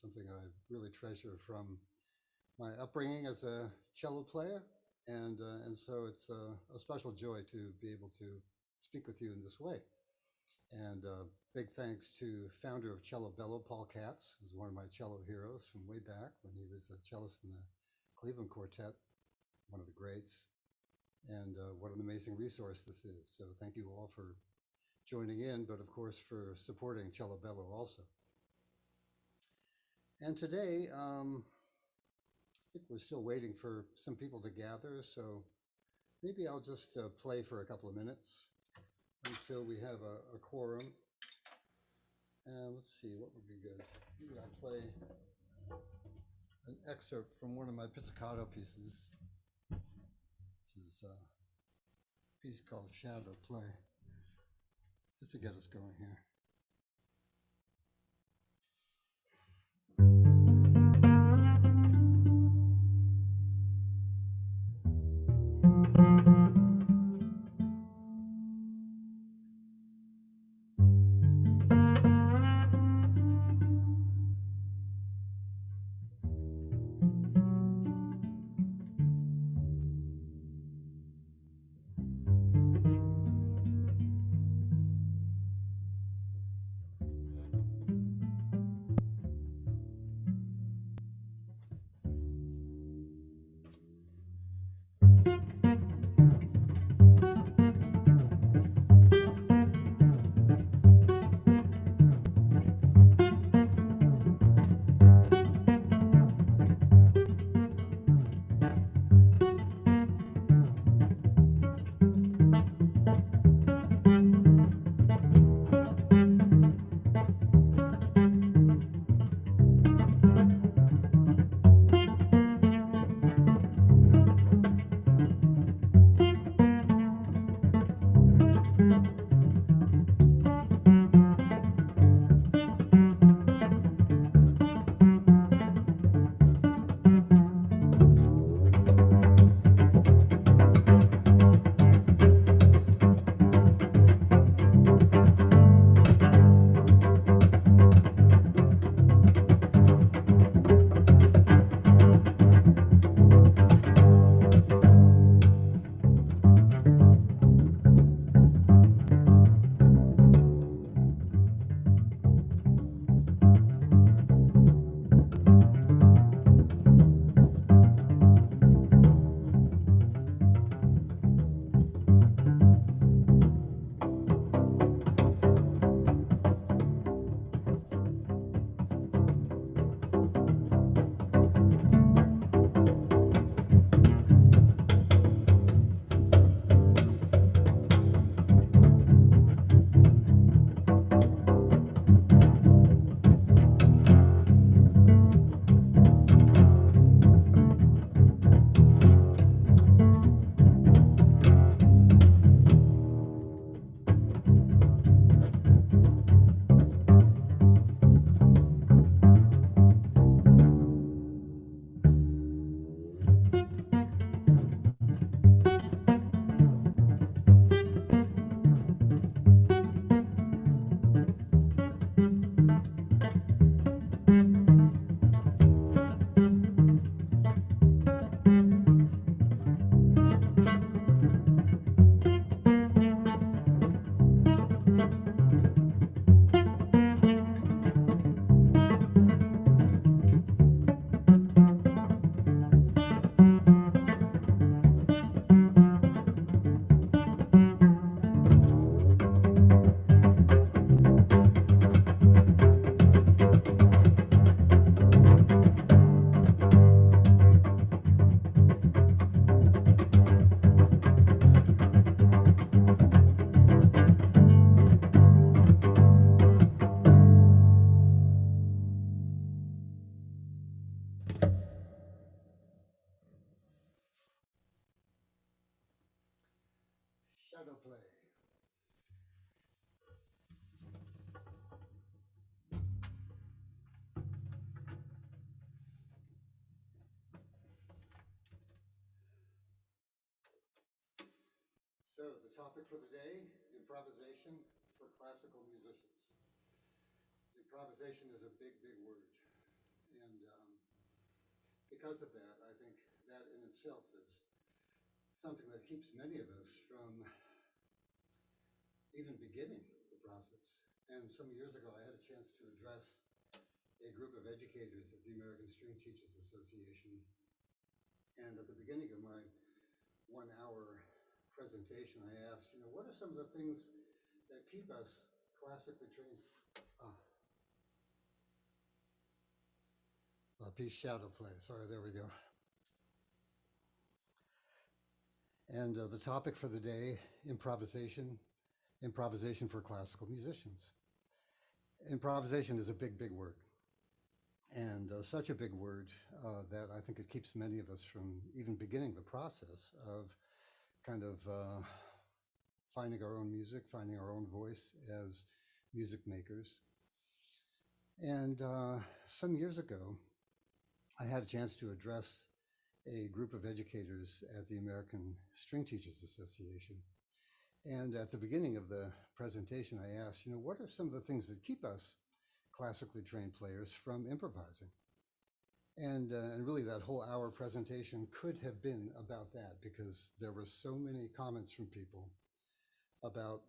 something I really treasure from my upbringing as a cello player. And so it's a special joy to be able to speak with you in this way. And big thanks to founder of Cello Bello, Paul Katz, who's one of my cello heroes from way back when he was a cellist in the Cleveland Quartet, one of the greats. And what an amazing resource this is. So thank you all for joining in, but of course for supporting Cello Bello also. And today, I think we're still waiting for some people to gather, so maybe I'll just play for a couple of minutes until we have a quorum. And let's see, what would be good? Maybe I'll play an excerpt from one of my pizzicato pieces. This is a piece called Shadow Play, just to get us going here. Shadow Play. So the topic for the day, improvisation for classical musicians. Improvisation is a big, big word. And because of that, I think that in itself is something that keeps many of us from even beginning the process. And some years ago, I had a chance to address a group of educators at the American String Teachers Association. And at the beginning of my 1-hour presentation, I asked, what are some of the things that keep us classically trained? A piece shadow play. Sorry, there we go. And the topic for the day, improvisation for classical musicians. Improvisation is a big, big word. And such a big word that I think it keeps many of us from even beginning the process of kind of finding our own music, finding our own voice as music makers. And some years ago, I had a chance to address a group of educators at the American String Teachers Association. And at the beginning of the presentation, I asked, what are some of the things that keep us classically trained players from improvising? And really that whole hour presentation could have been about that, because there were so many comments from people about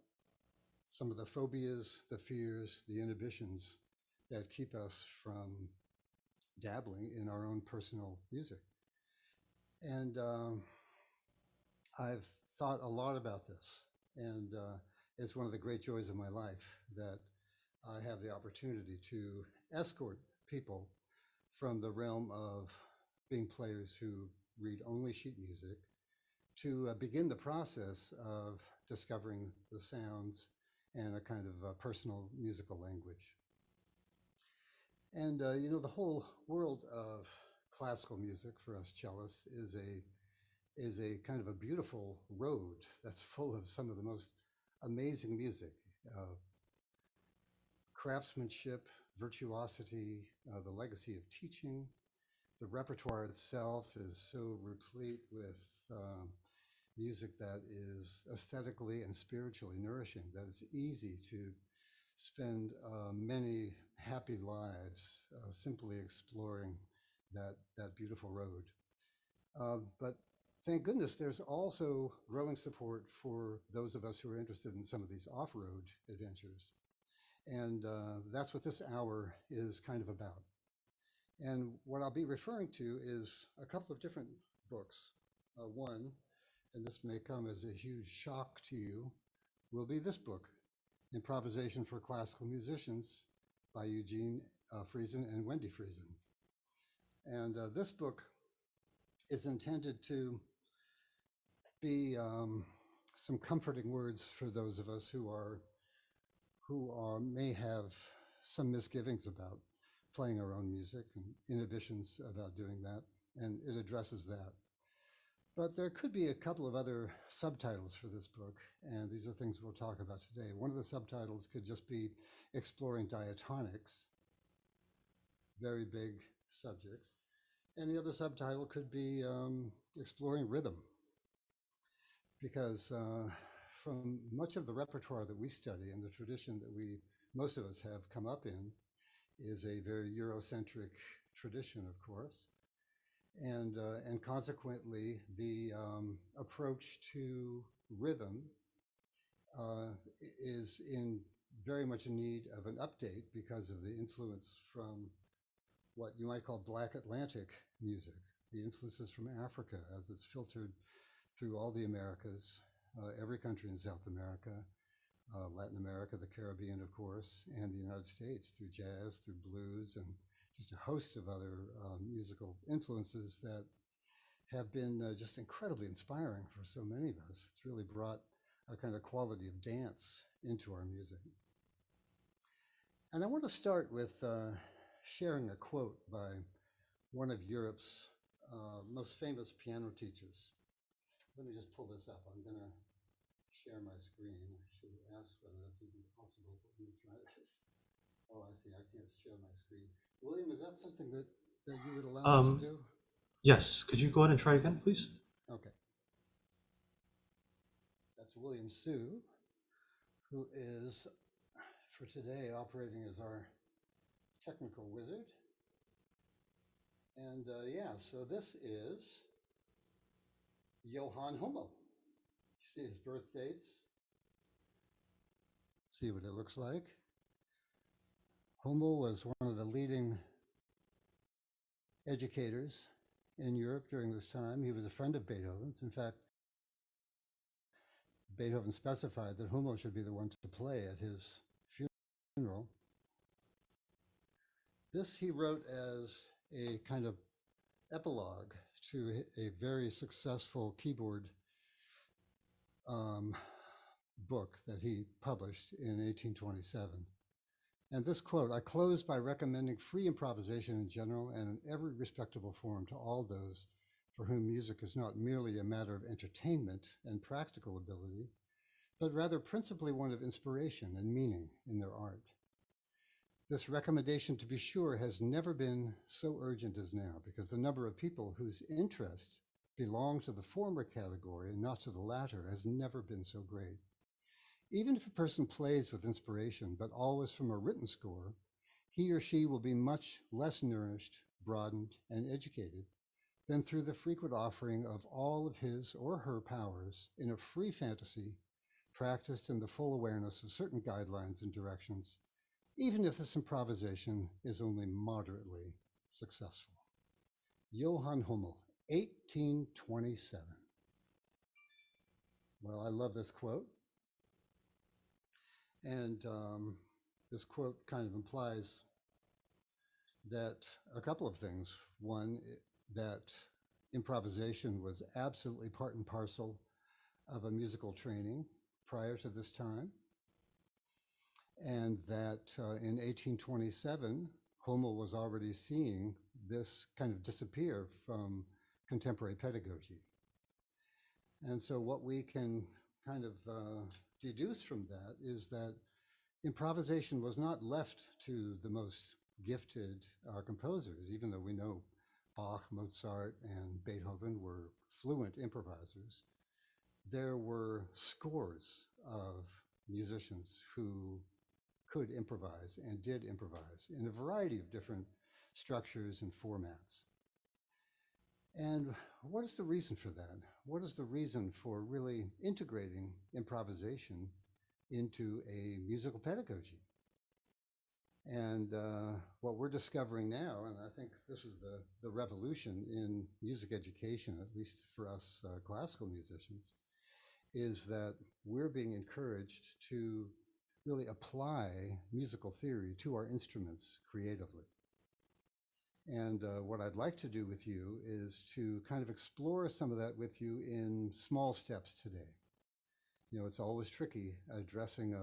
some of the phobias, the fears, the inhibitions that keep us from dabbling in our own personal music. And I've thought a lot about this, and it's one of the great joys of my life that I have the opportunity to escort people from the realm of being players who read only sheet music to begin the process of discovering the sounds and a kind of personal musical language. And the whole world of classical music for us cellists is a kind of a beautiful road that's full of some of the most amazing music, craftsmanship, virtuosity, the legacy of teaching. The repertoire itself is so replete with music that is aesthetically and spiritually nourishing, that it's easy to spend many happy lives simply exploring that beautiful road. But thank goodness there's also growing support for those of us who are interested in some of these off-road adventures. And that's what this hour is kind of about. And what I'll be referring to is a couple of different books. One, and this may come as a huge shock to you, will be this book, Improvisation for Classical Musicians by EUGENE Friesen and Wendy Friesen. And this book is intended to be some comforting words for those of us who may have some misgivings about playing our own music and inhibitions about doing that, and it addresses that. But there could be a couple of other subtitles for this book, and these are things we'll talk about today. One of the subtitles could just be Exploring Diatonics, very big subject. And the other subtitle could be Exploring Rhythm, because from much of the repertoire that we study and the tradition that most of us have come up in is a very Eurocentric tradition, of course. And consequently, the approach to rhythm is in very much need of an update because of the influence from what you might call Black Atlantic music, the influences from Africa as it's filtered through all the Americas, every country in South America, Latin America, the Caribbean, of course, and the United States through jazz, through blues, and just a host of other musical influences that have been just incredibly inspiring for so many of us. It's really brought a kind of quality of dance into our music. And I want to start with sharing a quote by one of Europe's most famous piano teachers. Let me just pull this up. I'm going to share my screen. I should ask whether that's even possible. Let me try this. Oh, I see. I can't share my screen. William, is that something that you would allow me to do? Yes. Could you go ahead and try again, please? Okay. That's William Sue, who is, for today, operating as our technical wizard. And yeah, so this is Johann Hummel. You see his birth dates. See what it looks like. Hummel was one of the leading educators in Europe during this time. He was a friend of Beethoven's. In fact, Beethoven specified that Hummel should be the one to play at his funeral. This he wrote as a kind of epilogue to a very successful keyboard book that he published in 1827. And this quote, "I close by recommending free improvisation in general and in every respectable form to all those for whom music is not merely a matter of entertainment and practical ability, but rather principally one of inspiration and meaning in their art. This recommendation, to be sure, has never been so urgent as now, because the number of people whose interest belong to the former category and not to the latter has never been so great. Even if a person plays with inspiration, but always from a written score, he or she will be much less nourished, broadened, and educated than through the frequent offering of all of his or her powers in a free fantasy, practiced in the full awareness of certain guidelines and directions, even if this improvisation is only moderately successful." Johann Hummel, 1827. Well, I love this quote. And this quote kind of implies that a couple of things. One, that improvisation was absolutely part and parcel of a musical training prior to this time. And that in 1827, Hummel was already seeing this kind of disappear from contemporary pedagogy. And so what we can kind of deduce from that is that improvisation was not left to the most gifted composers, even though we know Bach, Mozart, and Beethoven were fluent improvisers. There were scores of musicians who could improvise and did improvise in a variety of different structures and formats. And what is the reason for that? What is the reason for really integrating improvisation into a musical pedagogy? And what we're discovering now, and I think this is the revolution in music education, at least for us classical musicians, is that we're being encouraged to really apply musical theory to our instruments creatively. And what I'd like to do with you is to kind of explore some of that with you in small steps today. You know, it's always tricky addressing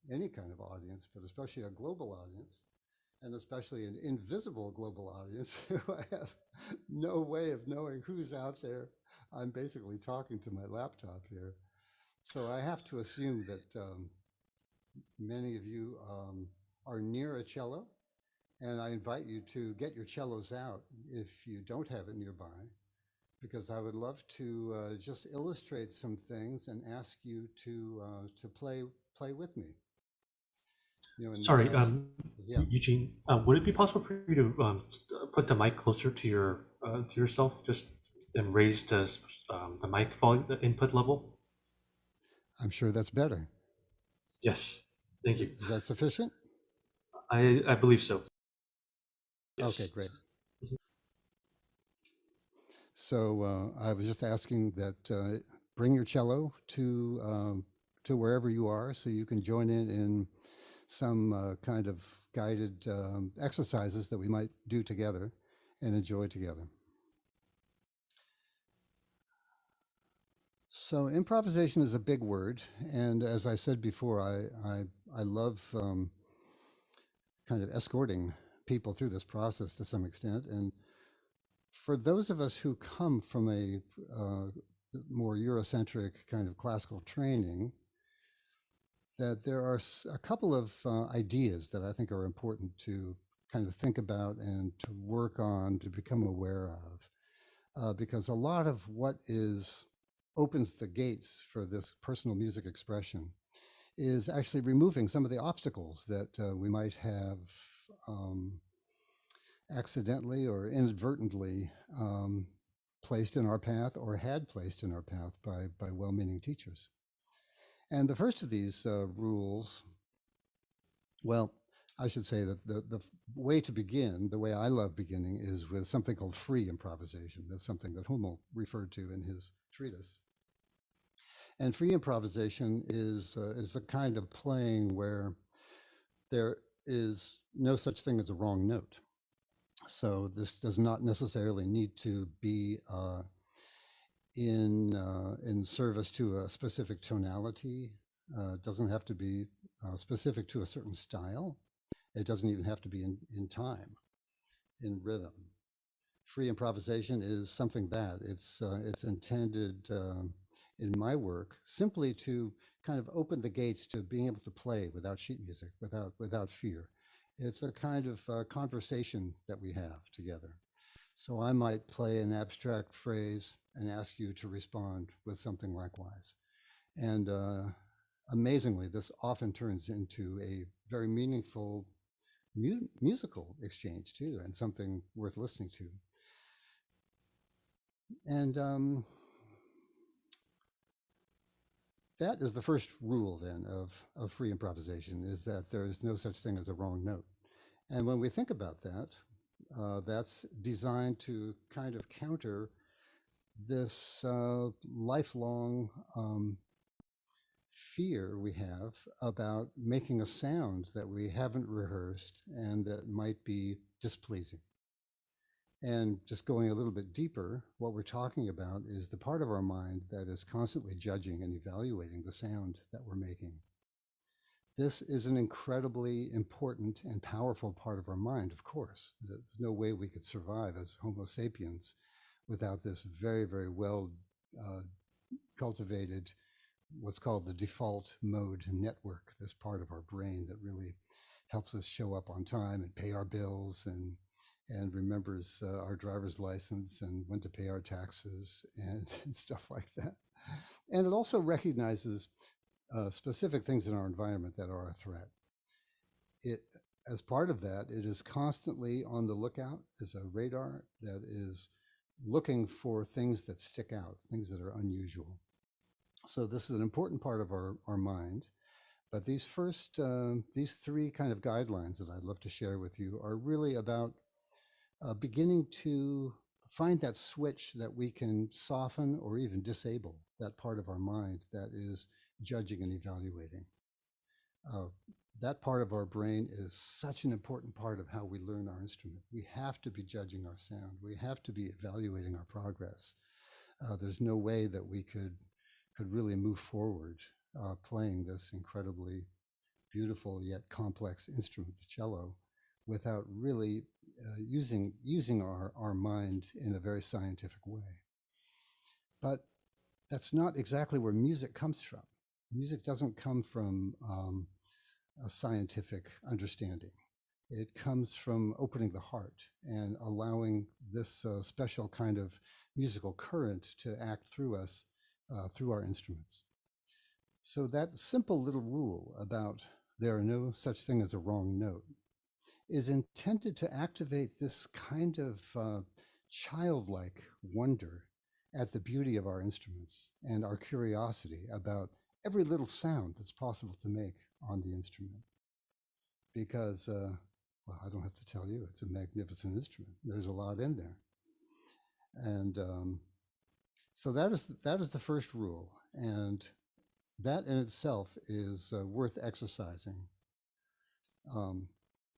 any kind of audience, but especially a global audience, and especially an invisible global audience who I have no way of knowing who's out there. I'm basically talking to my laptop here. So I have to assume that many of you are near a cello, and I invite you to get your cellos out if you don't have it nearby, because I would love to just illustrate some things and ask you to play with me. You know, Sorry, yeah. Eugene, would it be possible for you to put the mic closer to yourself, just and raise the mic volume, the input level? I'm sure that's better. Yes, thank you. Is that sufficient? I believe so. Yes. Okay, great. So I was just asking that bring your cello to wherever you are, so you can join in some kind of guided exercises that we might do together and enjoy together. So improvisation is a big word, and as I said before, I love kind of escorting people through this process to some extent. And for those of us who come from a more Eurocentric kind of classical training, that there are a couple of ideas that I think are important to kind of think about and to work on, to become aware of, because a lot of what opens the gates for this personal music expression is actually removing some of the obstacles that we might have accidentally or inadvertently placed in our path or had placed in our path by well-meaning teachers. And the first of these rules, well, I should say that the way to begin, the way I love beginning, is with something called free improvisation. That's something that Hummel referred to in his treatise. And free improvisation is a kind of playing where there is no such thing as a wrong note. So this does not necessarily need to be in service to a specific tonality. It doesn't have to be specific to a certain style. It doesn't even have to be in time, in rhythm. Free improvisation is something that it's intended in my work simply to kind of open the gates to being able to play without sheet music, without fear. It's a kind of conversation that we have together. So I might play an abstract phrase and ask you to respond with something likewise. And amazingly, this often turns into a very meaningful musical exchange too, and something worth listening to. And that is the first rule then of free improvisation, is that there is no such thing as a wrong note. And when we think about that, that's designed to kind of counter this lifelong fear we have about making a sound that we haven't rehearsed and that might be displeasing. And just going a little bit deeper, what we're talking about is the part of our mind that is constantly judging and evaluating the sound that we're making. This is an incredibly important and powerful part of our mind, of course. There's no way we could survive as Homo sapiens without this very, very well cultivated, what's called the default mode network, this part of our brain that really helps us show up on time and pay our bills and remembers our driver's license and when to pay our taxes and stuff like that. And it also recognizes specific things in our environment that are a threat. As part of that, it is constantly on the lookout as a radar that is looking for things that stick out, things that are unusual. So this is an important part of our mind. But these three kind of guidelines that I'd love to share with you are really about beginning to find that switch that we can soften or even disable that part of our mind that is judging and evaluating. That part of our brain is such an important part of how we learn our instrument. We have to be judging our sound. We have to be evaluating our progress. There's no way that we could really move forward playing this incredibly beautiful yet complex instrument, the cello, without really using our mind in a very scientific way. But that's not exactly where music comes from. Music doesn't come from a scientific understanding. It comes from opening the heart and allowing this special kind of musical current to act through us, through our instruments. So that simple little rule about there are no such thing as a wrong note is intended to activate this kind of childlike wonder at the beauty of our instruments and our curiosity about every little sound that's possible to make on the instrument. Because, well, I don't have to tell you, it's a magnificent instrument. There's a lot in there. And so that is the first rule. And that in itself is worth exercising.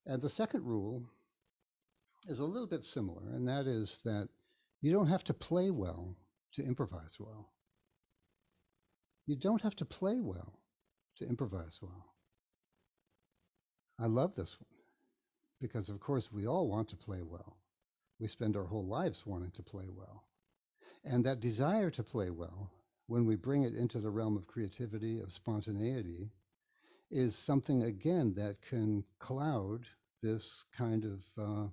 And the second rule is a little bit similar, and that is that you don't have to play well to improvise well. You don't have to play well to improvise well. I love this one because, of course, we all want to play well. We spend our whole lives wanting to play well. And that desire to play well, when we bring it into the realm of creativity, of spontaneity, is something, again, that can cloud this kind of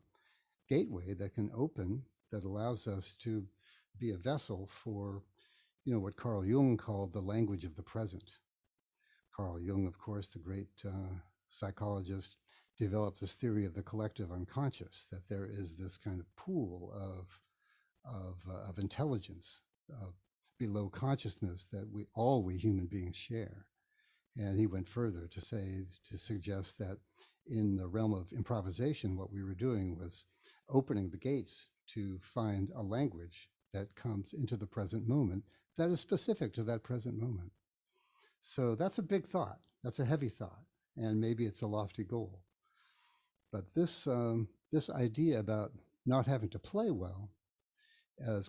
gateway that can open, that allows us to be a vessel for, you know, what Carl Jung called the language of the present. Carl Jung, of course, the great psychologist, developed this theory of the collective unconscious, that there is this kind of pool of intelligence below consciousness that we human beings share. And he went further to suggest that in the realm of improvisation, what we were doing was opening the gates to find a language that comes into the present moment that is specific to that present moment. So that's a big thought. That's a heavy thought. And maybe it's a lofty goal. But this idea about not having to play well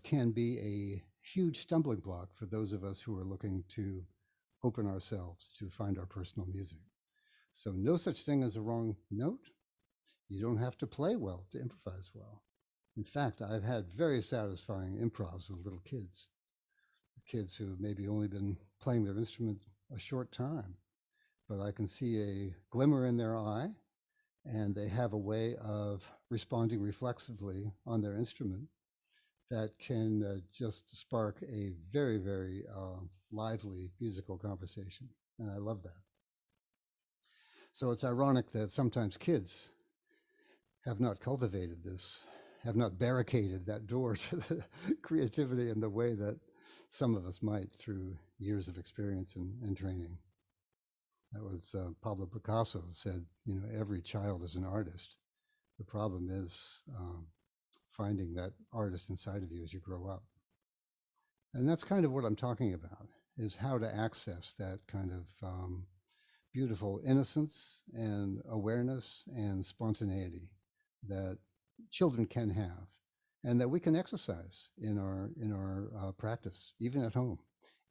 can be a huge stumbling block for those of us who are looking to open ourselves to find our personal music. So no such thing as a wrong note. You don't have to play well to improvise well. In fact, I've had very satisfying improvs with little kids who have maybe only been playing their instrument a short time, but I can see a glimmer in their eye, and they have a way of responding reflexively on their instrument that can just spark a very, very lively musical conversation. And I love that. So it's ironic that sometimes kids have not cultivated this, have not barricaded that door to the creativity in the way that some of us might through years of experience and training. That was Pablo Picasso said, every child is an artist. The problem is finding that artist inside of you as you grow up. And that's kind of what I'm talking about, is how to access that kind of beautiful innocence and awareness and spontaneity that children can have and that we can exercise in our practice, even at home.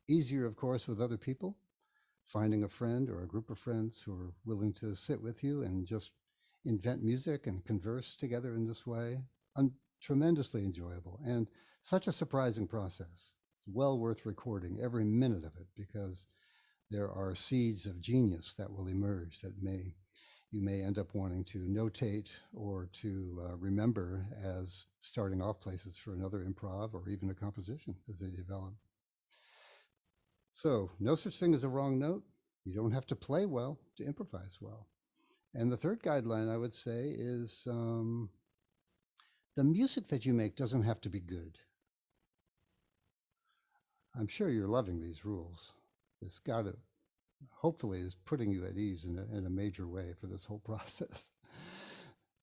Easier, of course, with other people, finding a friend or a group of friends who are willing to sit with you and just invent music and converse together in this way. Tremendously enjoyable and such a surprising process. It's well worth recording every minute of it because there are seeds of genius that will emerge that you may end up wanting to notate or to remember as starting off places for another improv or even a composition as they develop. So no such thing as a wrong note. You don't have to play well to improvise well. And the third guideline I would say is the music that you make doesn't have to be good. I'm sure you're loving these rules. It's got to, hopefully, is putting you at ease in a major way for this whole process.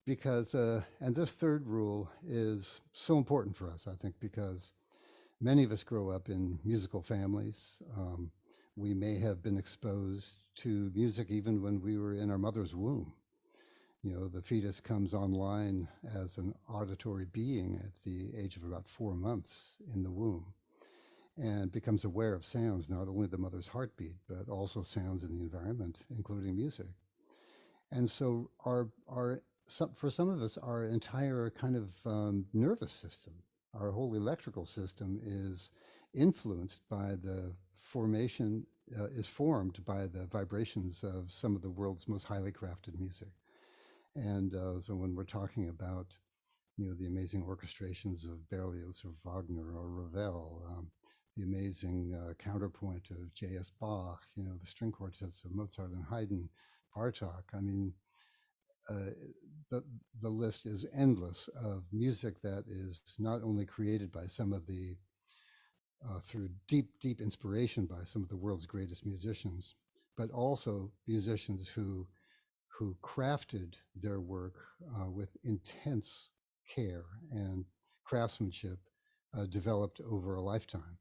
Because, and this third rule is so important for us, I think, because many of us grow up in musical families. We may have been exposed to music even when we were in our mother's womb. The fetus comes online as an auditory being at the age of about 4 months in the womb and becomes aware of sounds, not only the mother's heartbeat, but also sounds in the environment, including music. And so for some of us, our entire kind of nervous system, our whole electrical system is influenced by the is formed by the vibrations of some of the world's most highly crafted music. And so when we're talking about, the amazing orchestrations of Berlioz or Wagner or Ravel, the amazing counterpoint of J.S. Bach, the string quartets of Mozart and Haydn, Bartok, I mean, the list is endless of music that is not only created by some of the, through deep inspiration by some of the world's greatest musicians, but also musicians who crafted their work with intense care and craftsmanship developed over a lifetime.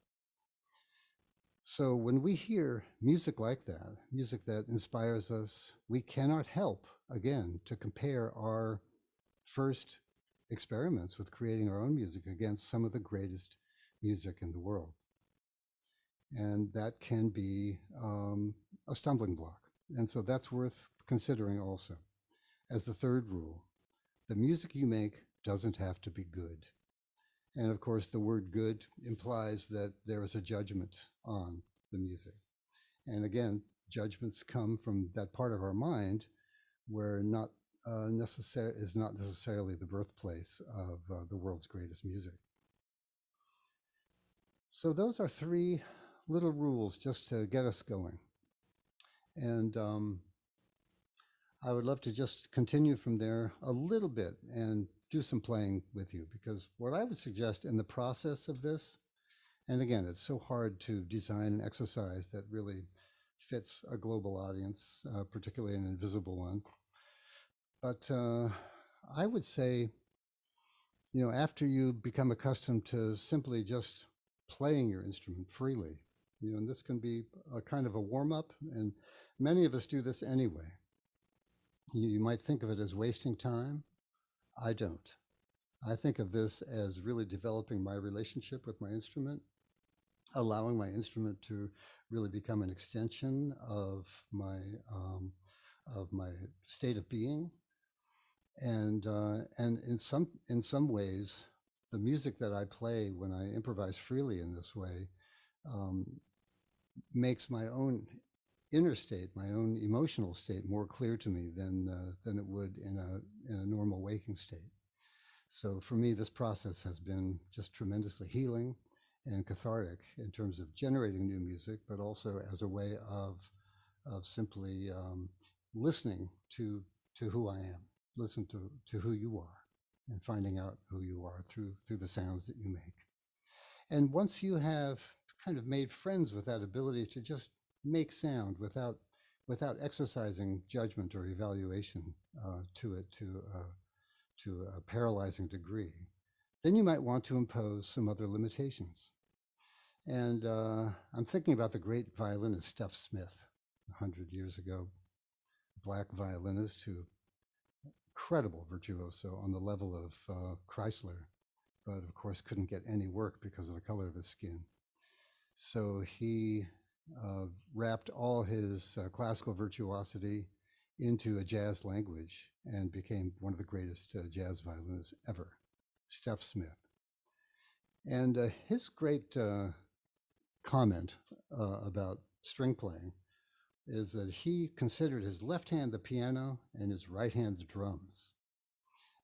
So when we hear music like that, music that inspires us, we cannot help, again, to compare our first experiments with creating our own music against some of the greatest music in the world. And that can be a stumbling block. And so that's worth considering also. As the third rule, the music you make doesn't have to be good. And of course, the word good implies that there is a judgment on the music. And again, judgments come from that part of our mind where is not necessarily the birthplace of the world's greatest music. So those are 3 little rules just to get us going. And I would love to just continue from there a little bit and do some playing with you, because what I would suggest in the process of this, and again, it's so hard to design an exercise that really fits a global audience, particularly an invisible one. But I would say, after you become accustomed to simply just playing your instrument freely, and this can be a kind of a warm-up, and many of us do this anyway. You might think of it as wasting time. I don't. I think of this as really developing my relationship with my instrument, allowing my instrument to really become an extension of my state of being, and in some ways, the music that I play when I improvise freely in this way makes my own inner state, my own emotional state, more clear to me than it would in a normal waking state. So for me, this process has been just tremendously healing and cathartic in terms of generating new music, but also as a way of simply listening to who I am, listen to who you are, and finding out who you are through the sounds that you make. And once you have kind of made friends with that ability to just make sound without exercising judgment or evaluation to it to a paralyzing degree, then you might want to impose some other limitations. And I'm thinking about the great violinist Stuff Smith, 100 years ago, black violinist who incredible virtuoso on the level of Chrysler, but of course couldn't get any work because of the color of his skin. So he wrapped all his classical virtuosity into a jazz language and became one of the greatest jazz violinists ever, Stuff Smith. And his great comment about string playing is that he considered his left hand the piano and his right hand the drums.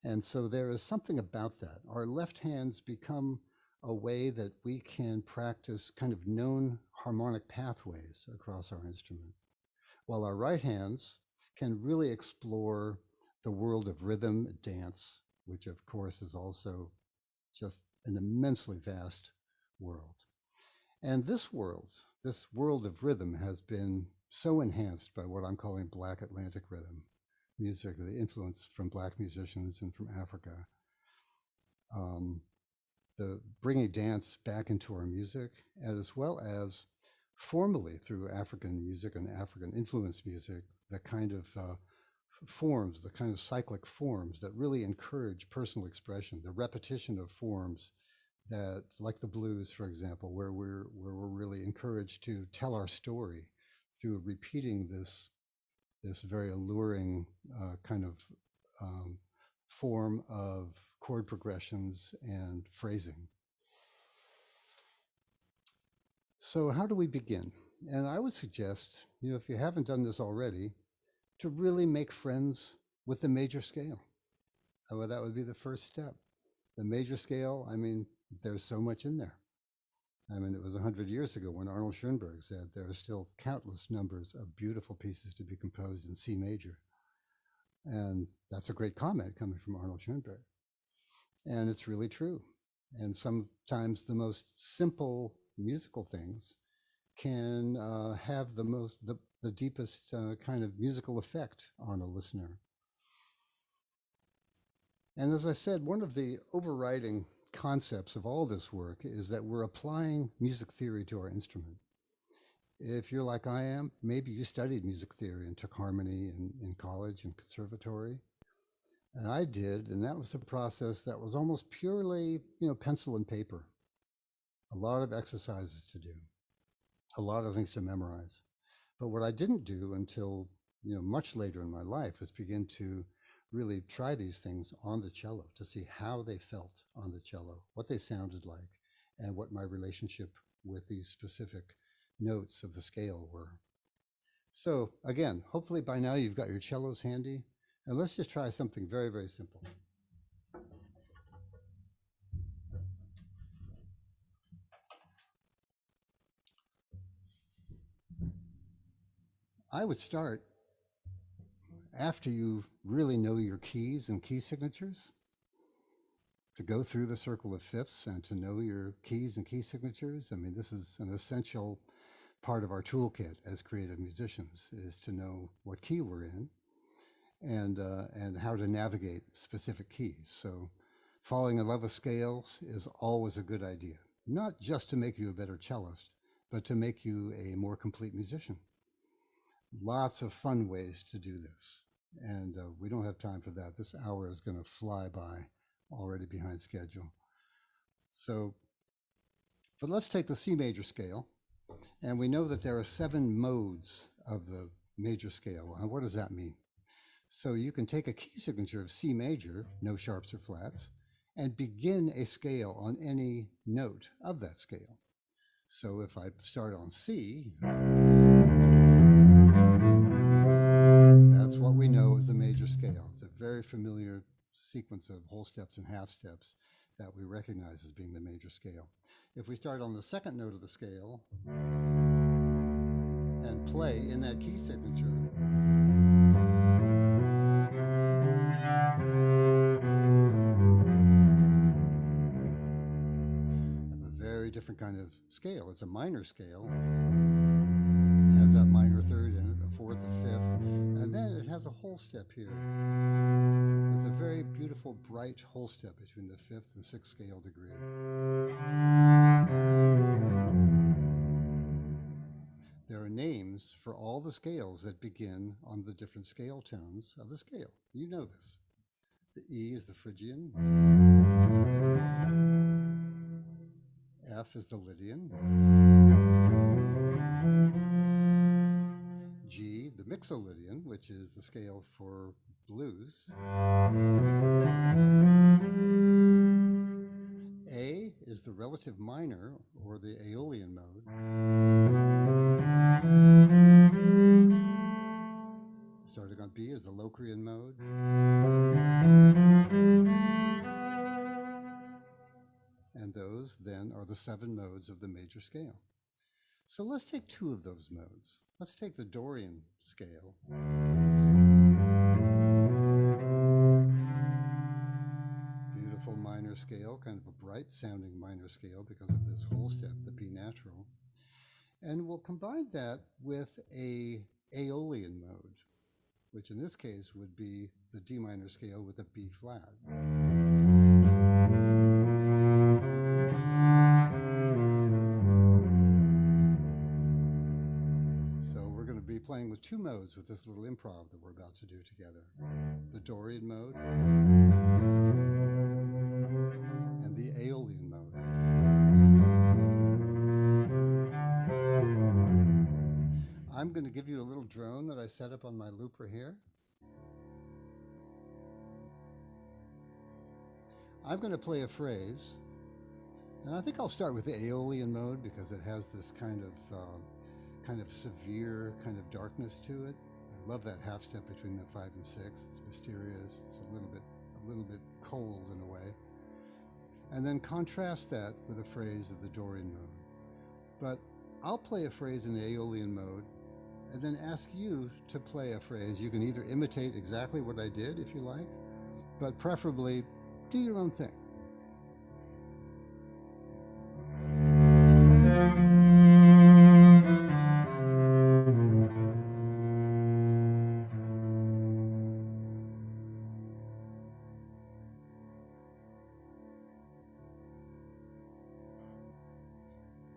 And so there is something about that. Our left hands become a way that we can practice kind of known harmonic pathways across our instrument, while our right hands can really explore the world of rhythm, dance, which of course is also just an immensely vast world. And this world of rhythm has been so enhanced by what I'm calling Black Atlantic rhythm music, the influence from Black musicians and from Africa. The bringing dance back into our music, as well as formally through African music and African influenced music, the kind of forms, the kind of cyclic forms that really encourage personal expression, the repetition of forms that, like the blues, for example, where we're really encouraged to tell our story through repeating this very alluring kind of form of chord progressions and phrasing. So how do we begin? And I would suggest, if you haven't done this already, to really make friends with the major scale. Well, that would be the first step. The major scale, I mean, there's so much in there. I mean, it was 100 years ago when Arnold Schoenberg said there are still countless numbers of beautiful pieces to be composed in C major. And that's a great comment coming from Arnold Schoenberg. And it's really true. And sometimes the most simple musical things can have the deepest kind of musical effect on a listener. And as I said, one of the overriding concepts of all this work is that we're applying music theory to our instrument. If you're like I am, maybe you studied music theory and took harmony in college and conservatory. And I did, and that was a process that was almost purely, pencil and paper. A lot of exercises to do, a lot of things to memorize. But what I didn't do until, much later in my life was begin to really try these things on the cello to see how they felt on the cello, what they sounded like, and what my relationship with these specific notes of the scale were. So again, hopefully by now you've got your cellos handy, and let's just try something very, very simple. I would start after you really know your keys and key signatures, to go through the circle of fifths and to know your keys and key signatures. I mean, this is an essential part of our toolkit as creative musicians, is to know what key we're in and how to navigate specific keys. So falling in love with scales is always a good idea, not just to make you a better cellist, but to make you a more complete musician. Lots of fun ways to do this. And we don't have time for that. This hour is going to fly by, already behind schedule. So, but let's take the C major scale. And we know that there are 7 modes of the major scale. And what does that mean? So you can take a key signature of C major, no sharps or flats, and begin a scale on any note of that scale. So if I start on C, that's what we know as a major scale. It's a very familiar sequence of whole steps and half steps that we recognize as being the major scale. If we start on the second note of the scale and play in that key signature, a very different kind of scale. It's a minor scale. It has that minor third in it, a fourth, a fifth, and then it has a whole step here. There's a very beautiful, bright whole step between the fifth and sixth scale degree. There are names for all the scales that begin on the different scale tones of the scale. You know this. The E is the Phrygian. F is the Lydian. G, the Mixolydian, which is the scale for blues. A is the relative minor, or the Aeolian mode. Starting on B is the Locrian mode. And those then are the 7 modes of the major scale. So let's take 2 of those modes. Let's take the Dorian scale. Beautiful minor scale, kind of a bright sounding minor scale because of this whole step, the B natural. And we'll combine that with a Aeolian mode, which in this case would be the D minor scale with a B flat. Playing with 2 modes with this little improv that we're about to do together. The Dorian mode and the Aeolian mode. I'm going to give you a little drone that I set up on my looper here. I'm going to play a phrase, and I think I'll start with the Aeolian mode because it has this kind of severe kind of darkness to it. I love that half step between the 5 and 6. It's mysterious. It's a little bit cold in a way. And then contrast that with a phrase of the Dorian mode. But I'll play a phrase in the Aeolian mode and then ask you to play a phrase. You can either imitate exactly what I did if you like, but preferably do your own thing.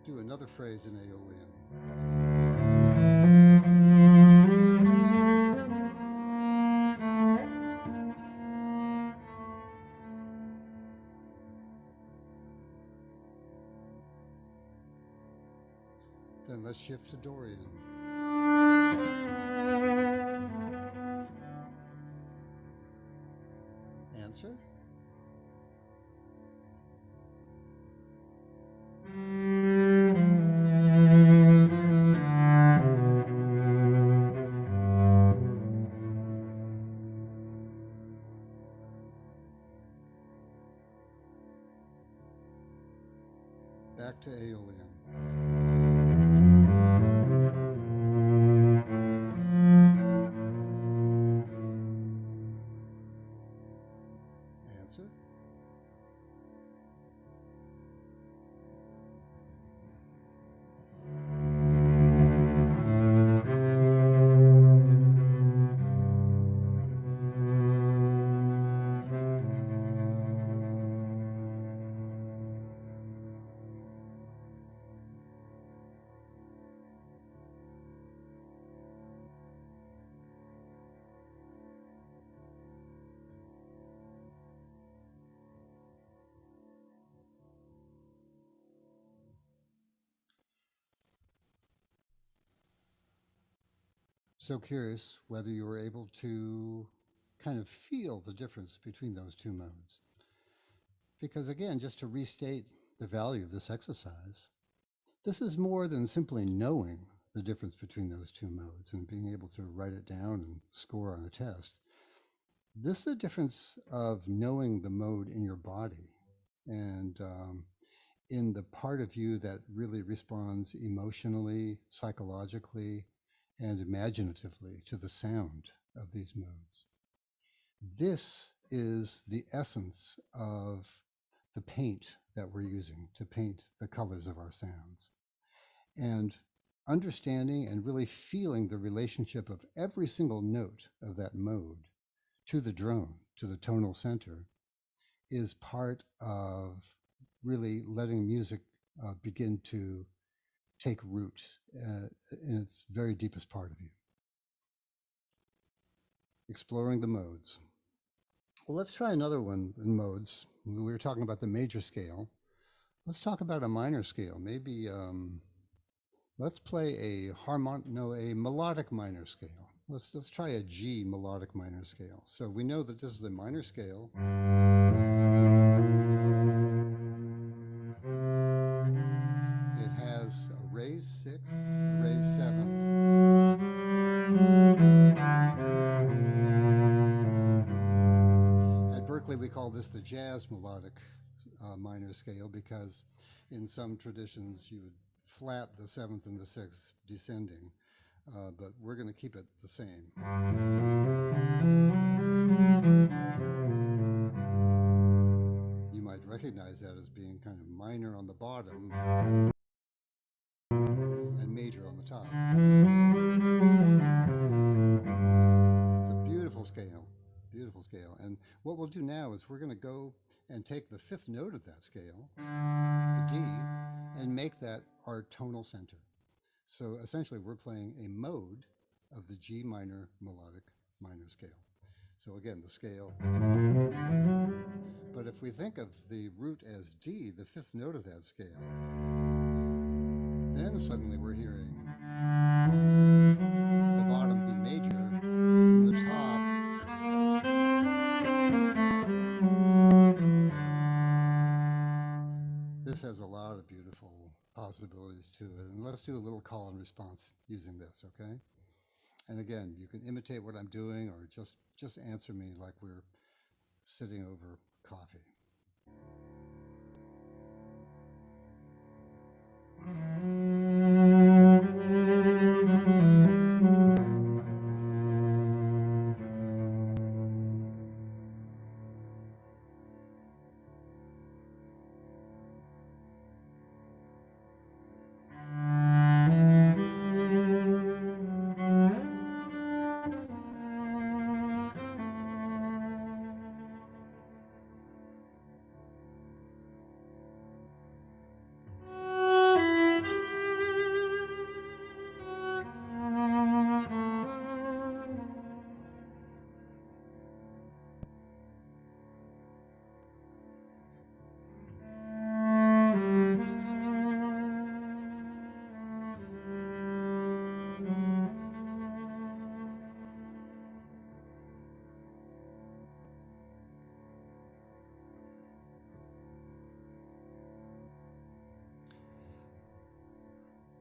Do another phrase in Aeolian. Then let's shift to Dorian. Answer? Back to Aeolian. answer. So curious whether you were able to kind of feel the difference between those two modes. Because again, just to restate the value of this exercise, this is more than simply knowing the difference between those two modes and being able to write it down and score on a test. This is a difference of knowing the mode in your body and in the part of you that really responds emotionally, psychologically, and imaginatively to the sound of these modes. This is the essence of the paint that we're using to paint the colors of our sounds. And understanding and really feeling the relationship of every single note of that mode to the drone, to the tonal center, is part of really letting music begin to take root in its very deepest part of you. Exploring the modes. Well, let's try another one in modes. We were talking about the major scale. Let's talk about a minor scale. Maybe let's play a melodic minor scale. Let's try a G melodic minor scale. So we know that this is a minor scale. It has a raised sixth, a raised seventh. At Berklee, we call this the jazz melodic minor scale because in some traditions you would flat the seventh and the sixth descending, but we're going to keep it the same. You might recognize that as being kind of minor on the bottom and major on the top. It's a beautiful scale, beautiful scale. And what we'll do now is we're going to go and take the fifth note of that scale, the D, and make that our tonal center. So essentially we're playing a mode of the G minor melodic minor scale. So again, the scale. But if we think of the root as D, the fifth note of that scale, then suddenly we're hearing the bottom be major and the top this has a lot of beautiful possibilities to it. And let's do a little call and response using this, okay? And again, you can imitate what I'm doing or just answer me like we're sitting over coffee.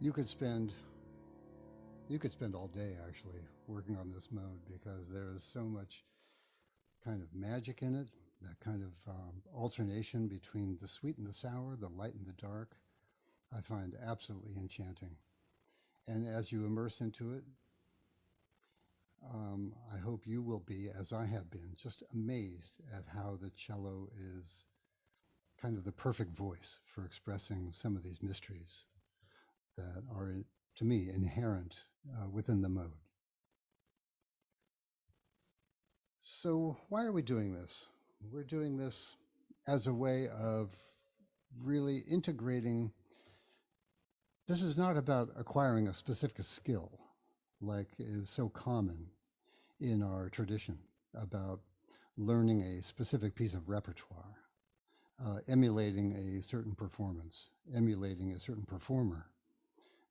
You could spend all day actually working on this mode because there is so much kind of magic in it, that kind of alternation between the sweet and the sour, the light and the dark, I find absolutely enchanting. And as you immerse into it, I hope you will be, as I have been, just amazed at how the cello is kind of the perfect voice for expressing some of these mysteries that are, to me, inherent within the mode. So why are we doing this? We're doing this as a way of really integrating. This is not about acquiring a specific skill like is so common in our tradition about learning a specific piece of repertoire, emulating a certain performance, emulating a certain performer,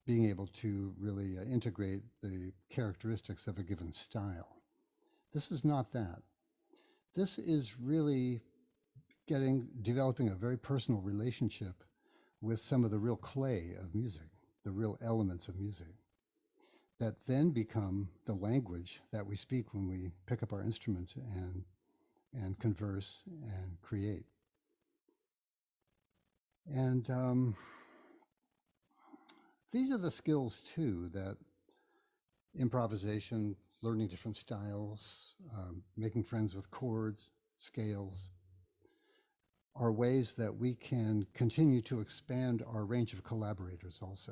being able to really integrate the characteristics of a given style. This is not that. This is really developing a very personal relationship with some of the real clay of music, the real elements of music, that then become the language that we speak when we pick up our instruments and converse and create. And these are the skills too that improvisation, learning different styles, making friends with chords, scales, are ways that we can continue to expand our range of collaborators also.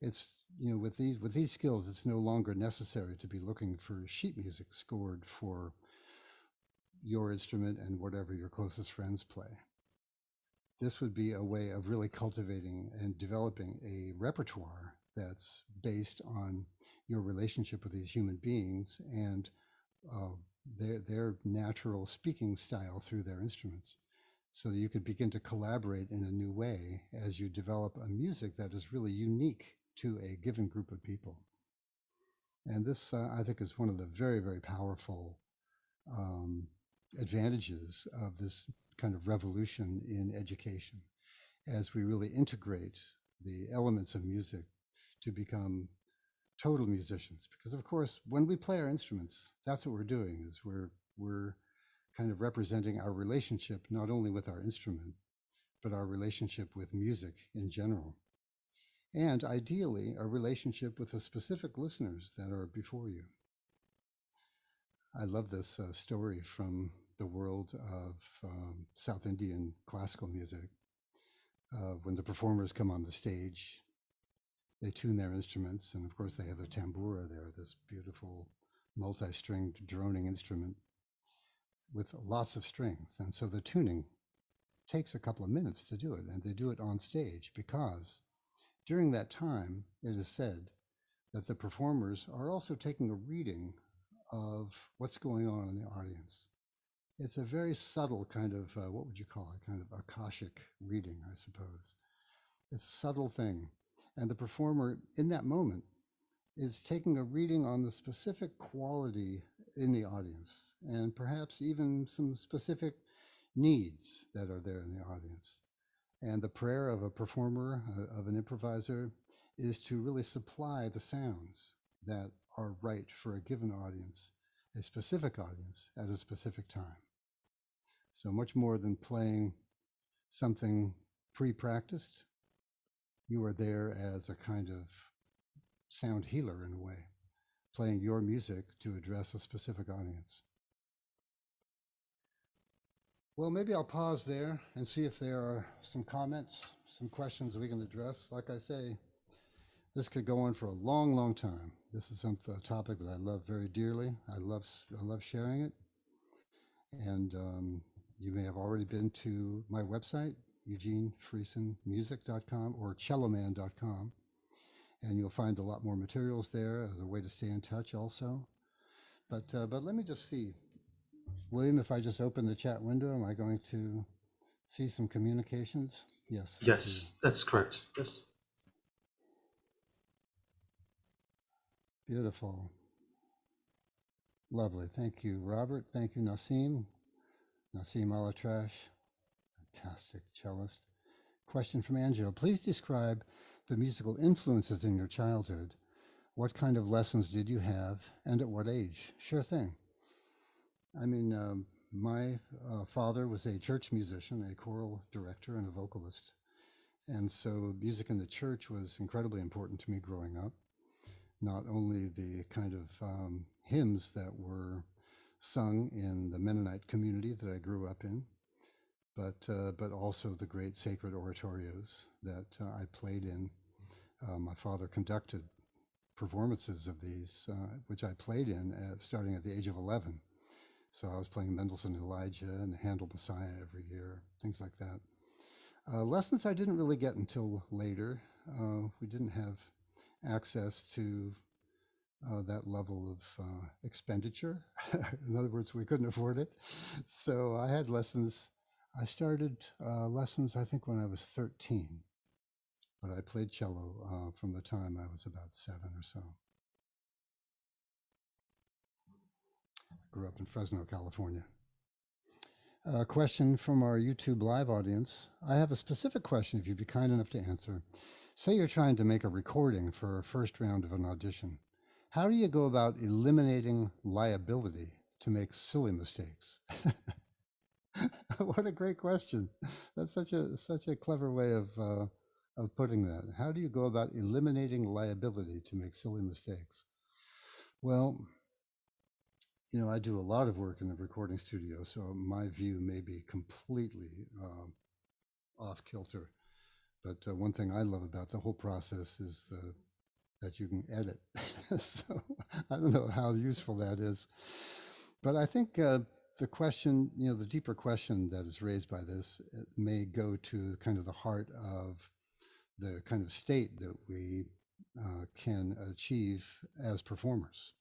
It's, you know, with these skills, it's no longer necessary to be looking for sheet music scored for your instrument and whatever your closest friends play. This would be a way of really cultivating and developing a repertoire that's based on your relationship with these human beings and their natural speaking style through their instruments. So that you could begin to collaborate in a new way as you develop a music that is really unique to a given group of people. And this, I think, is one of the very, very powerful advantages of this kind of revolution in education, as we really integrate the elements of music to become total musicians. Because of course, when we play our instruments, that's what we're doing, is we're kind of representing our relationship, not only with our instrument, but our relationship with music in general. And ideally, a relationship with the specific listeners that are before you. I love this story from the world of South Indian classical music. When the performers come on the stage, they tune their instruments, and of course they have the tambura there, this beautiful multi-stringed droning instrument with lots of strings. And so the tuning takes a couple of minutes to do it, and they do it on stage because during that time, it is said that the performers are also taking a reading of what's going on in the audience. It's a very subtle kind of, what would you call it, kind of Akashic reading, I suppose. It's a subtle thing. And the performer in that moment is taking a reading on the specific quality in the audience and perhaps even some specific needs that are there in the audience. And the prayer of a performer, of an improviser, is to really supply the sounds that are right for a given audience, a specific audience at a specific time. So much more than playing something pre-practiced, you are there as a kind of sound healer in a way, playing your music to address a specific audience. Well, maybe I'll pause there and see if there are some comments, some questions we can address. Like I say, this could go on for a long, long time. This is a topic that I love very dearly. I love sharing it. And you may have already been to my website, eugenefriesenmusic.com or celloman.com. And you'll find a lot more materials there as a way to stay in touch also. But let me just see. William, if I just open the chat window, am I going to see some communications? Yes. Yes, that's correct. Yes. Beautiful. Lovely. Thank you, Robert. Thank you, Nassim. Nassim Alatrash, fantastic cellist. Question from Angelo. Please describe the musical influences in your childhood. What kind of lessons did you have and at what age? Sure thing. I mean, my father was a church musician, a choral director and a vocalist. And so music in the church was incredibly important to me growing up. Not only the kind of hymns that were sung in the Mennonite community that I grew up in, but also the great sacred oratorios that I played in. My father conducted performances of these, which I played in starting at the age of 11. So I was playing Mendelssohn Elijah and Handel Messiah every year, things like that. Lessons I didn't really get until later. We didn't have access to that level of expenditure. In other words, we couldn't afford it. So I had lessons. I started lessons, I think, when I was 13, but I played cello from the time I was about 7 or so. I grew up in Fresno, California. A question from our YouTube live audience. I have a specific question, if you'd be kind enough to answer. Say you're trying to make a recording for a first round of an audition. How do you go about eliminating liability to make silly mistakes? What a great question. That's such a clever way of putting that. How do you go about eliminating liability to make silly mistakes? Well, you know, I do a lot of work in the recording studio, so my view may be completely off kilter. But one thing I love about the whole process is that you can edit. So I don't know how useful that is. But I think the question, you know, the deeper question that is raised by this, it may go to kind of the heart of the kind of state that we can achieve as performers.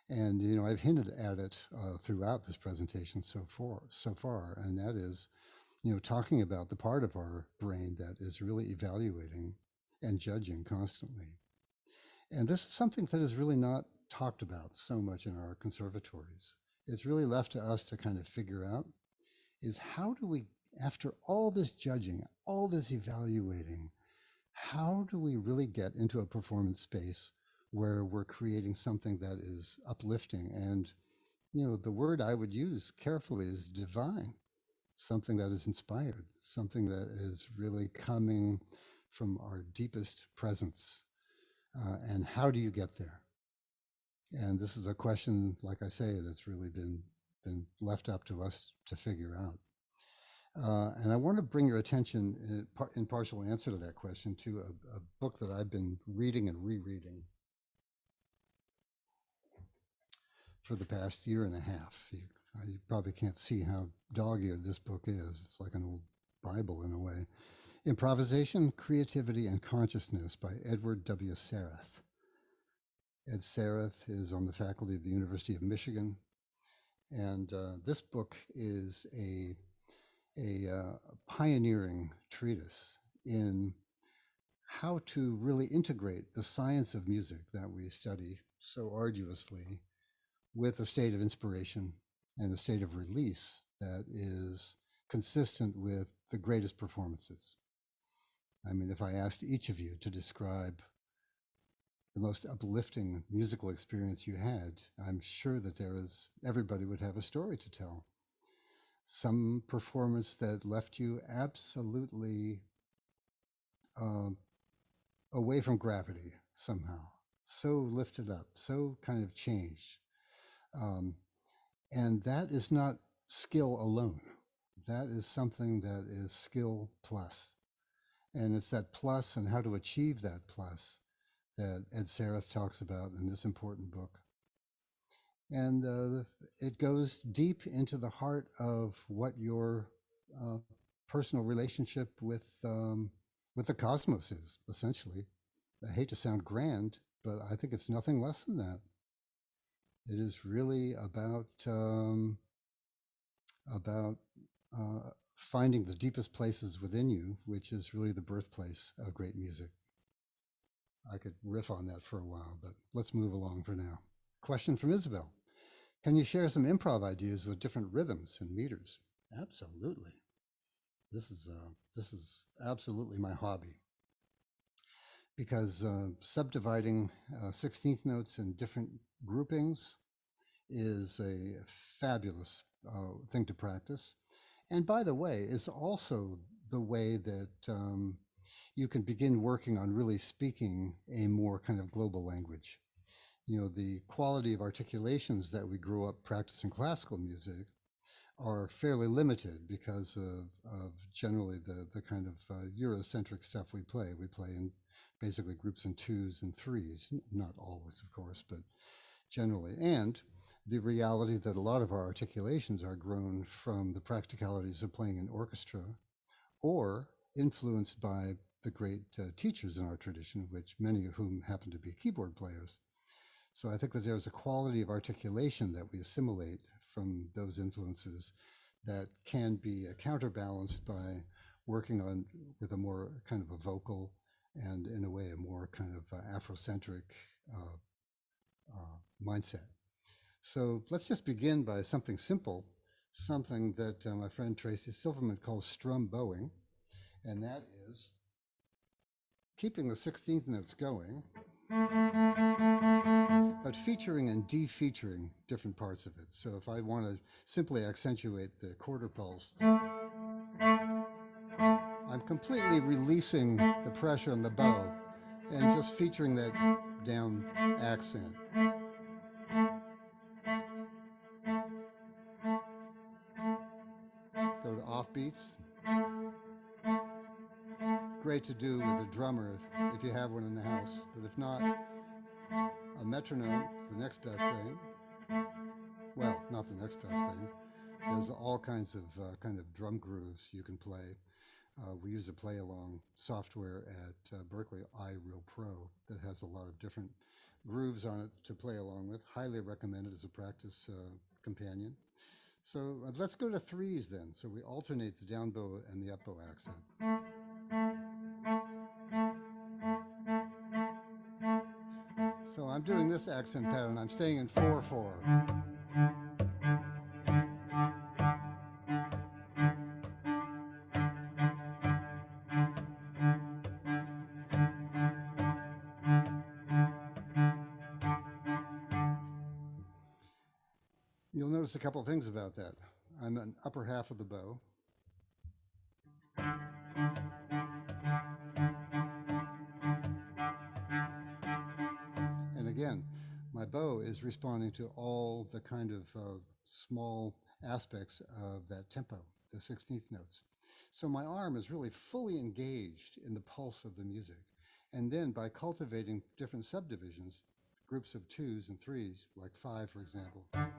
And, you know, I've hinted at it throughout this presentation so far, and that is, you know, talking about the part of our brain that is really evaluating and judging constantly. And this is something that is really not talked about so much in our conservatories. It's really left to us to kind of figure out is how do we, after all this judging, all this evaluating, how do we really get into a performance space where we're creating something that is uplifting? And, you know, the word I would use carefully is divine, something that is inspired, something that is really coming from our deepest presence. And how do you get there? And this is a question, like I say, that's really been left up to us to figure out. And I want to bring your attention in partial answer to that question to a book that I've been reading and rereading for the past year and a half. You probably can't see how dog-eared this book is. It's like an old Bible in a way. Improvisation, Creativity, and Consciousness by Edward W. Sarath. Ed Sarath is on the faculty of the University of Michigan. And this book is a pioneering treatise in how to really integrate the science of music that we study so arduously with a state of inspiration and a state of release that is consistent with the greatest performances. I mean, if I asked each of you to describe the most uplifting musical experience you had, I'm sure that everybody would have a story to tell. Some performance that left you absolutely away from gravity somehow, so lifted up, so kind of changed. And that is not skill alone. That is something that is skill plus. And it's that plus and how to achieve that plus that Ed Sarath talks about in this important book. And it goes deep into the heart of what your personal relationship with the cosmos is, essentially. I hate to sound grand, but I think it's nothing less than that. It is really about finding the deepest places within you, which is really the birthplace of great music. I could riff on that for a while, but let's move along for now. Question from Isabel. Can you share some improv ideas with different rhythms and meters? Absolutely. This is absolutely my hobby, because subdividing 16th notes in different groupings is a fabulous thing to practice. And by the way, is also the way that you can begin working on really speaking a more kind of global language. the quality of articulations that we grew up practicing classical music are fairly limited because of generally the kind of Eurocentric stuff we play. We play in basically groups in twos and threes, not always, of course, but generally. And the reality that a lot of our articulations are grown from the practicalities of playing in orchestra or influenced by the great teachers in our tradition, which many of whom happen to be keyboard players. So I think that there's a quality of articulation that we assimilate from those influences that can be counterbalanced by working on with a more kind of a vocal and in a way a more kind of Afrocentric mindset. So let's just begin by something simple, something that my friend Tracy Silverman calls strum bowing, and that is keeping the 16th notes going, but featuring and de-featuring different parts of it. So if I want to simply accentuate the quarter pulse, I'm completely releasing the pressure on the bow and just featuring that down accent. Go to offbeats. Great to do with a drummer if you have one in the house, but if not, a metronome is the next best thing. Well, not the next best thing. There's all kinds of kind of drum grooves you can play. We use a play-along software at Berklee, iReal Pro, that has a lot of different grooves on it to play along with. Highly recommended as a practice companion. So let's go to threes then. So we alternate the down bow and the up bow accent. So I'm doing this accent pattern. I'm staying in 4/4. You'll notice a couple of things about that. I'm an upper half of the bow. And again, my bow is responding to all the kind of small aspects of that tempo, the 16th notes. So my arm is really fully engaged in the pulse of the music. And then by cultivating different subdivisions, groups of twos and threes, like 5, for example. 1,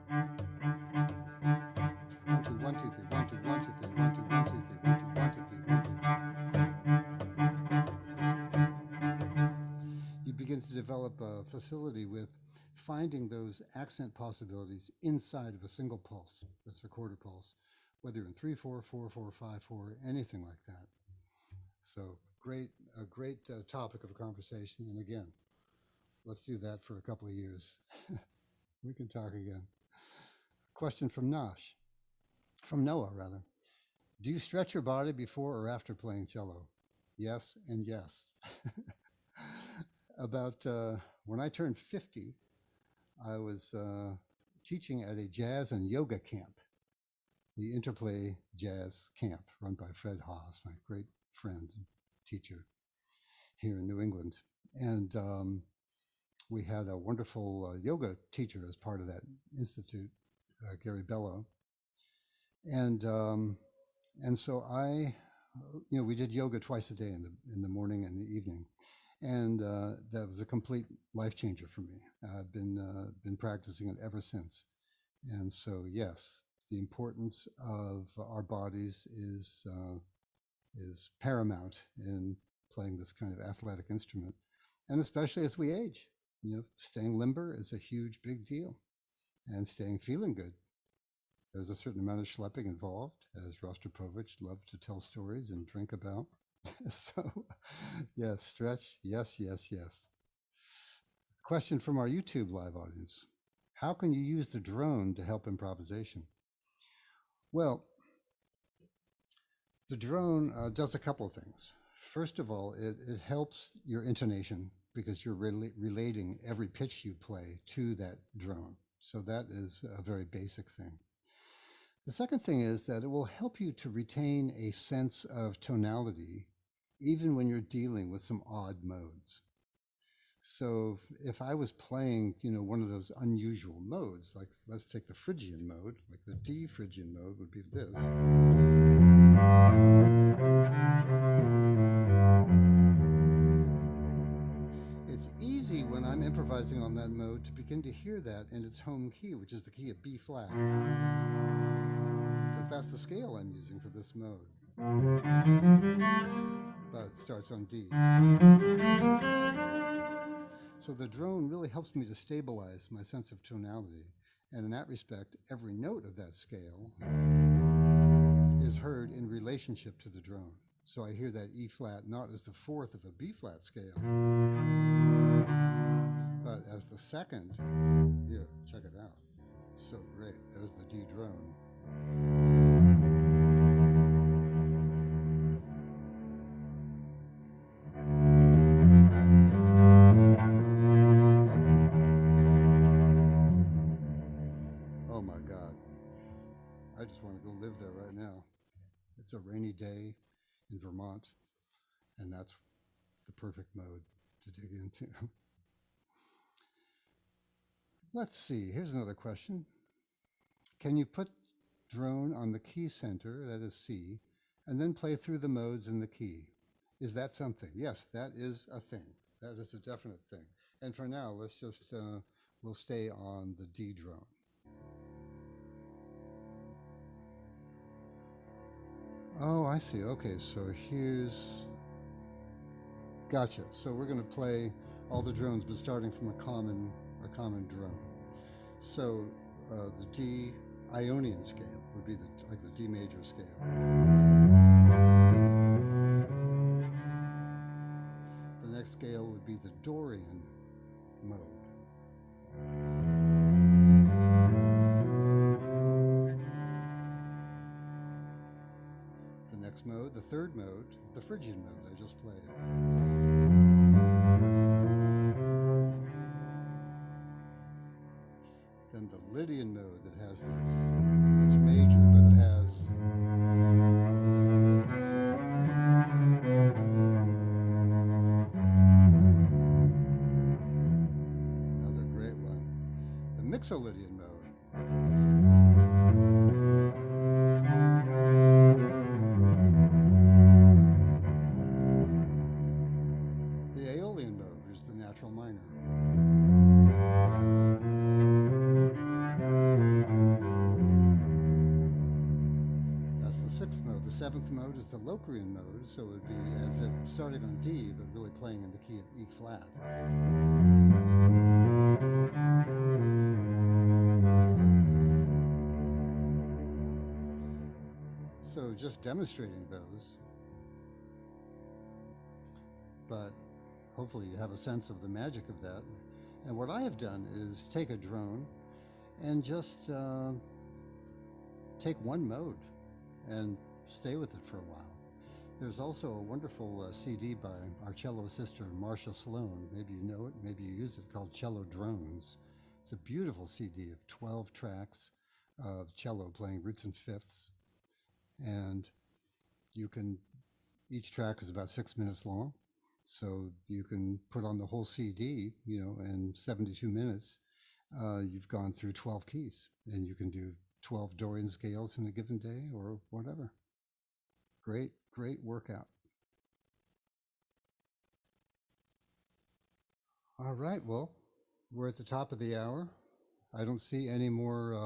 2, 1, 2, 3, 1, 2, 1, 2, 3, 1, 2, 1, 2, 3, 1, 2, 1, 2, 3, 1, 2. You begin to develop a facility with finding those accent possibilities inside of a single pulse. That's a quarter pulse, whether you're in 3/4, 4/4, 5/4, anything like that. So a great topic of conversation. And again, let's do that for a couple of years. We can talk again. Question from Noah rather. Do you stretch your body before or after playing cello? Yes and yes. About when I turned 50, I was teaching at a jazz and yoga camp, the Interplay Jazz Camp, run by Fred Haas, my great friend and teacher here in New England. And we had a wonderful yoga teacher as part of that institute, Gary Bello. And so we did yoga twice a day in the morning and the evening. And that was a complete life changer for me. I've been practicing it ever since. And so, yes, the importance of our bodies is paramount in playing this kind of athletic instrument. And especially as we age, staying limber is a huge, big deal. And staying feeling good. There's a certain amount of schlepping involved, as Rostropovich loved to tell stories and drink about. So, yes, stretch, yes, yes, yes. Question from our YouTube live audience. How can you use the drone to help improvisation? Well, the drone does a couple of things. First of all, it helps your intonation because you're relating every pitch you play to that drone. So that is a very basic thing. The second thing is that it will help you to retain a sense of tonality even when you're dealing with some odd modes. So if I was playing, one of those unusual modes, like let's take the Phrygian mode, like the D Phrygian mode would be this. It's easy when I'm improvising on that mode to begin to hear that in its home key, which is the key of B flat, because that's the scale I'm using for this mode. But it starts on D. So the drone really helps me to stabilize my sense of tonality. And in that respect, every note of that scale is heard in relationship to the drone. So I hear that E flat not as the fourth of a B flat scale, but as the second. Here, check it out. So great. There's the D drone. Oh my God. I just want to go live there right now. It's a rainy day in Vermont, and that's the perfect mode to dig into. Let's see, here's another question. Can you put drone on the key center, that is C, and then play through the modes in the key? Is that something? Yes, that is a thing. That is a definite thing. And for now, let's just, we'll stay on the D drone. Oh, I see. Okay, so here's, gotcha. So we're going to play all the drones, but starting from a common drone. So the D Aeolian scale would be like the D major scale. The next scale would be the Dorian mode. The next mode, the third mode, the Phrygian mode I just played. Then the Lydian mode that has this, it's major, but it has another great one, the Mixolydian mode. The Aeolian mode is the natural minor. That's the sixth mode. The seventh mode is the Locrian mode, so it would be as if starting on D, but really playing in the key of E flat. So just demonstrating those, but hopefully you have a sense of the magic of that. And what I have done is take a drone and just take one mode and stay with it for a while. There's also a wonderful CD by our cello sister, Marcia Sloan. Maybe you know it, maybe you use it, called Cello Drones. It's a beautiful CD of 12 tracks of cello playing roots and fifths. And you can, each track is about 6 minutes long. So you can put on the whole CD, in 72 minutes, you've gone through 12 keys, and you can do 12 Dorian scales in a given day or whatever. Great, great workout. All right, well, we're at the top of the hour. I don't see any more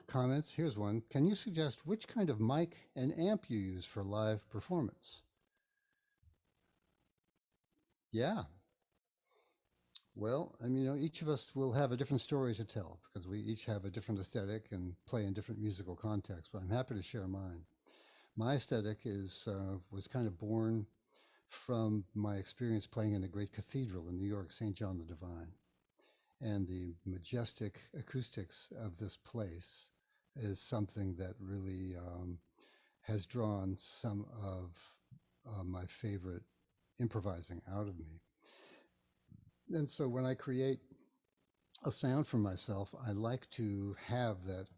comments. Here's one. Can you suggest which kind of mic and amp you use for live performance? Yeah. Well, each of us will have a different story to tell because we each have a different aesthetic and play in different musical contexts, but I'm happy to share mine. My aesthetic was kind of born from my experience playing in a great cathedral in New York, St. John the Divine. And the majestic acoustics of this place is something that really has drawn some of my favorite improvising out of me. And so when I create a sound for myself, I like to have that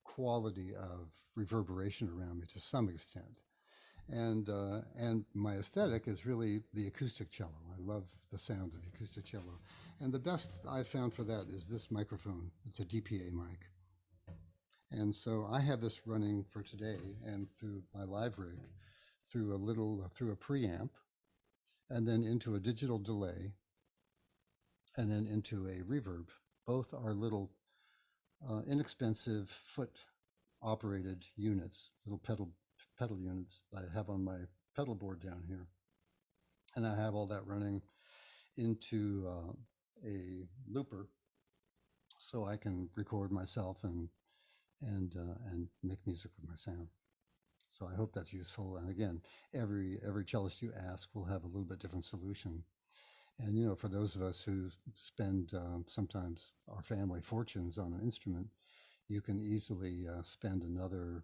quality of reverberation around me to some extent. And my aesthetic is really the acoustic cello. I love the sound of the acoustic cello. And the best I've found for that is this microphone. It's a DPA mic. And so I have this running for today and through my live rig, through a preamp, and then into a digital delay, and then into a reverb. Both are little inexpensive foot operated units, little pedal units that I have on my pedal board down here. And I have all that running into a looper so I can record myself and make music with my sound. So I hope that's useful. And again, every cellist you ask will have a little bit different solution. And, you know, for those of us who spend sometimes our family fortunes on an instrument, you can easily spend another,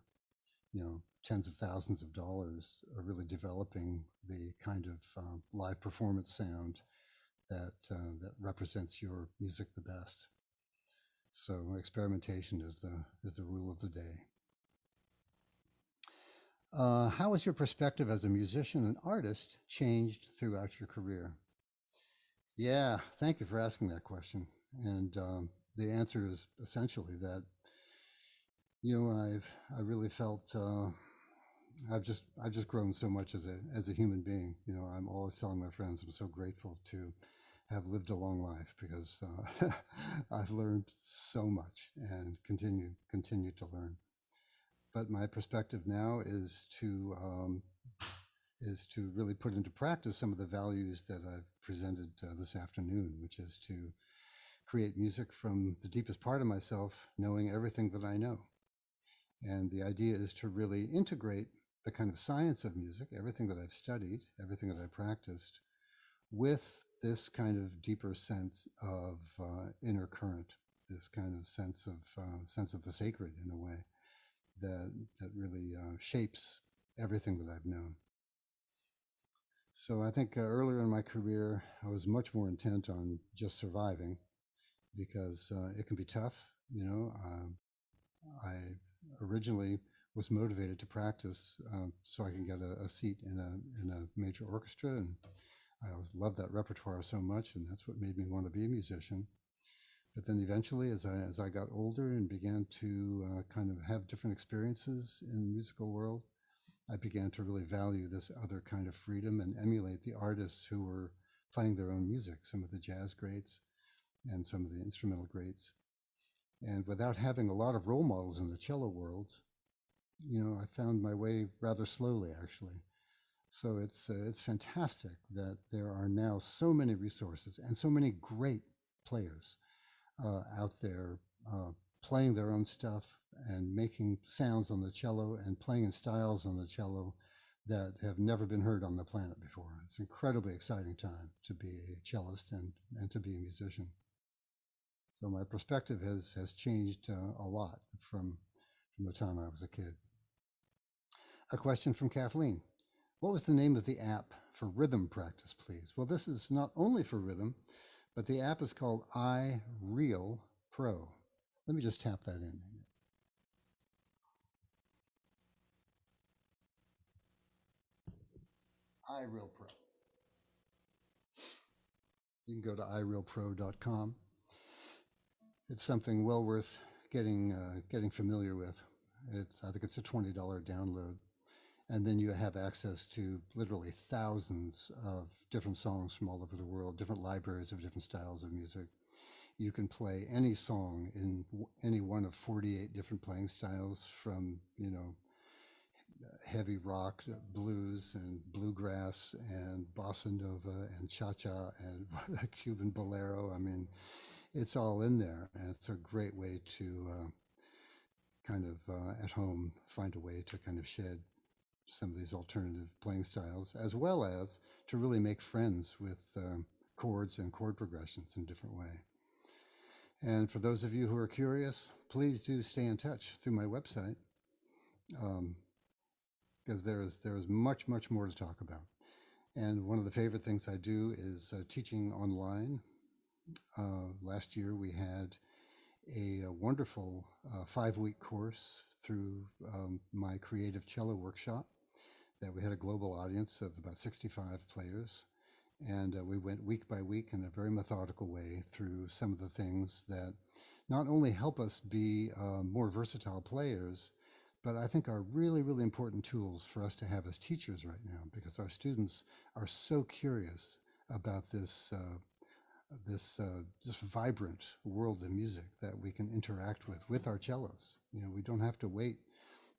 you know, tens of thousands of dollars really developing the kind of live performance sound that represents your music the best. So experimentation is the rule of the day. How has your perspective as a musician and artist changed throughout your career? Yeah, thank you for asking that question. And the answer is essentially that, you know, I really felt I've just grown so much as a human being. You know, I'm always telling my friends I'm so grateful to have lived a long life because I've learned so much and continue to learn. But my perspective now is to really put into practice some of the values that I've presented this afternoon, which is to create music from the deepest part of myself, knowing everything that I know. And the idea is to really integrate the kind of science of music, everything that I've studied, everything that I practiced, with this kind of deeper sense of inner current, this kind of sense of the sacred in a way that really shapes everything that I've known. So I think earlier in my career, I was much more intent on just surviving because it can be tough. You know, I originally was motivated to practice so I can get a seat in a major orchestra, and I always loved that repertoire so much, and that's what made me want to be a musician. But then eventually, as I got older and began to kind of have different experiences in the musical world, I began to really value this other kind of freedom and emulate the artists who were playing their own music, some of the jazz greats and some of the instrumental greats. And without having a lot of role models in the cello world, you know, I found my way rather slowly, actually. So it's fantastic that there are now so many resources and so many great players out there playing their own stuff and making sounds on the cello and playing in styles on the cello that have never been heard on the planet before. It's an incredibly exciting time to be a cellist and to be a musician. So my perspective has changed a lot from the time I was a kid. A question from Kathleen. What was the name of the app for rhythm practice, please? Well, this is not only for rhythm, but the app is called iReal Pro. Let me just tap that in. iReal Pro. You can go to irealpro.com. It's something well worth getting familiar with. I think it's a $20 download. And then you have access to literally thousands of different songs from all over the world, different libraries of different styles of music. You can play any song in any one of 48 different playing styles, from, you know, heavy rock, blues, and bluegrass, and bossa nova, and cha-cha, and Cuban bolero. I mean, it's all in there, and it's a great way to kind of at home find a way to kind of shed some of these alternative playing styles, as well as to really make friends with chords and chord progressions in a different way. And for those of you who are curious, please do stay in touch through my website, because there is much, much more to talk about. And one of the favorite things I do is teaching online. Last year we had a wonderful 5-week course through my creative cello workshop that we had a global audience of about 65 players. And we went week by week in a very methodical way through some of the things that not only help us be more versatile players, but I think are really, really important tools for us to have as teachers right now, because our students are so curious about this just vibrant world of music that we can interact with our cellos. You know, we don't have to wait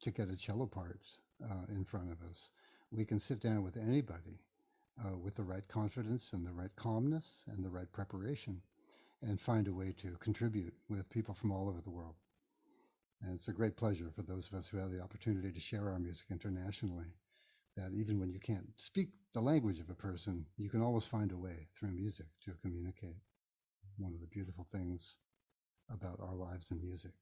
to get a cello part in front of us. We can sit down with anybody with the right confidence and the right calmness and the right preparation and find a way to contribute with people from all over the world. And it's a great pleasure for those of us who have the opportunity to share our music internationally, that even when you can't speak the language of a person, you can always find a way through music to communicate. One of the beautiful things about our lives in music.